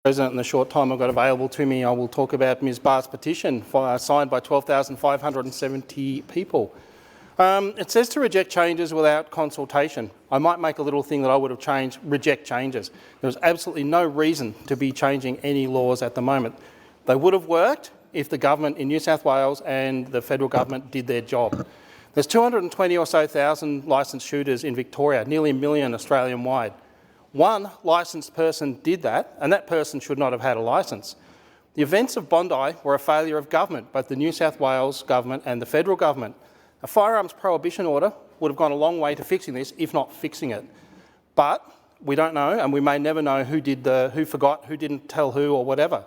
President, in the short time I've got available to me, I will talk about Ms Barr's petition signed by 12,570 people. It says to reject changes without consultation. I might make a little thing that I would have changed, reject changes. There's absolutely no reason to be changing any laws at the moment. They would have worked if the government in New South Wales and the federal government did their job. There's 220 or so thousand licensed shooters in Victoria, nearly 1 million Australian-wide. One licensed person did that, and that person should not have had a licence. The events of Bondi were a failure of government, both the New South Wales government and the federal government. A firearms prohibition order would have gone a long way to fixing this, if not fixing it. But we don't know, and we may never know who forgot, who didn't tell who, or whatever.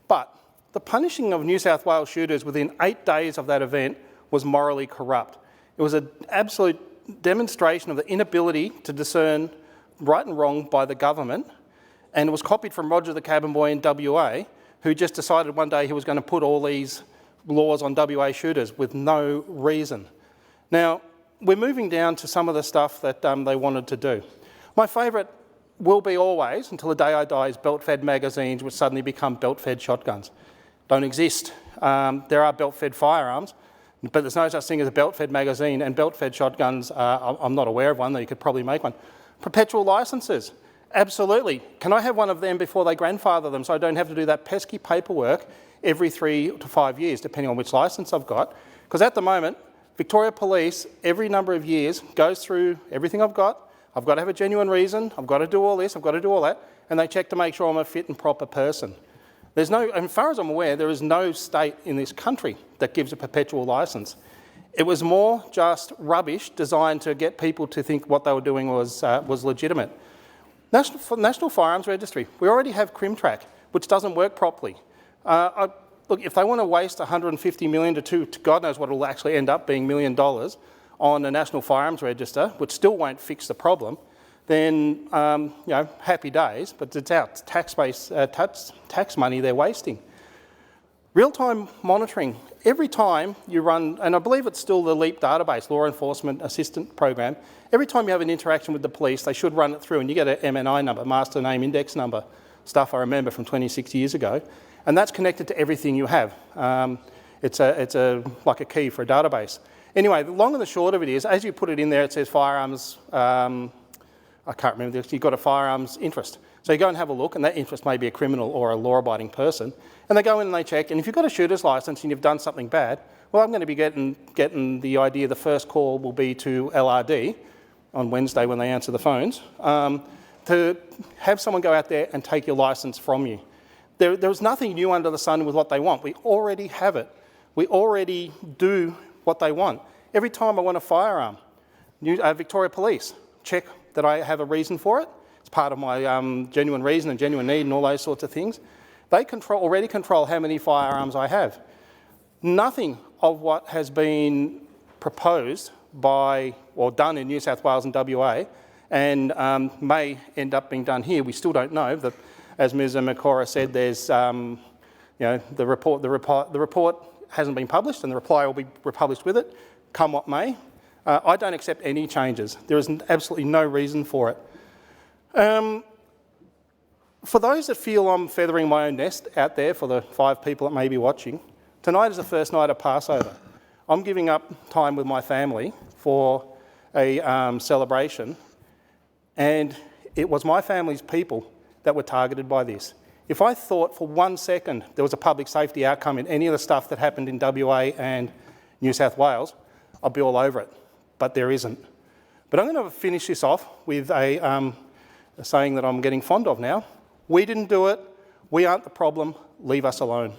But the punishing of New South Wales shooters within 8 days of that event was morally corrupt. It was an absolute demonstration of the inability to discern right and wrong by the government, and it was copied from Roger the Cabin Boy in WA, who just decided one day he was going to put all these laws on WA shooters with no reason. Now, we're moving down to some of the stuff that they wanted to do. My favourite will be always, until the day I die, is belt-fed magazines, which suddenly become belt-fed shotguns. Don't exist. There are belt-fed firearms, but there's no such thing as a belt-fed magazine, and belt-fed shotguns, I'm not aware of one, though you could probably make one. Perpetual licences, absolutely. Can I have one of them before they grandfather them so I don't have to do that pesky paperwork every 3 to 5 years, depending on which licence I've got? Because at the moment, Victoria Police, every number of years, goes through everything I've got to have a genuine reason, I've got to do all this, I've got to do all that, and they check to make sure I'm a fit and proper person. There's no, as far as I'm aware, there is no state in this country that gives a perpetual licence. It was more just rubbish designed to get people to think what they were doing was legitimate. National Firearms Registry, we already have CrimTrack, which doesn't work properly. Look, if they want to waste $150 million to God knows what it will actually end up being $1 million on a National Firearms Register, which still won't fix the problem, then you know, happy days, but it's out tax money they're wasting. Real-time monitoring. Every time you run, and I believe it's still the LEAP database, Law Enforcement Assistant Program, every time you have an interaction with the police, they should run it through and you get an MNI number, Master Name Index number, stuff I remember from 26 years ago, and that's connected to everything you have. It's like a key for a database. Anyway, the long and the short of it is, as you put it in there, it says firearms, I can't remember this, you've got a firearms interest. So you go and have a look, and that interest may be a criminal or a law-abiding person, and they go in and they check, and if you've got a shooter's licence and you've done something bad, well, I'm going to be getting the idea the first call will be to LRD on Wednesday when they answer the phones, to have someone go out there and take your licence from you. There's nothing new under the sun with what they want. We already have it. We already do what they want. Every time I want a firearm, Victoria Police, check that I have a reason for it. It's part of my genuine reason and genuine need and all those sorts of things. They already control how many firearms I have. Nothing of what has been proposed by or done in New South Wales and WA and may end up being done here, we still don't know. That, as Ms Makora said, there's you know, the report hasn't been published and the reply will be republished with it, come what may. I don't accept any changes. There is absolutely no reason for it. For those that feel I'm feathering my own nest out there, for the 5 people that may be watching, tonight is the first night of Passover. I'm giving up time with my family for a celebration, and it was my family's people that were targeted by this. If I thought for 1 second there was a public safety outcome in any of the stuff that happened in WA and New South Wales, I'd be all over it, but there isn't. But I'm going to finish this off with a saying that I'm getting fond of now. We didn't do it, we aren't the problem, leave us alone.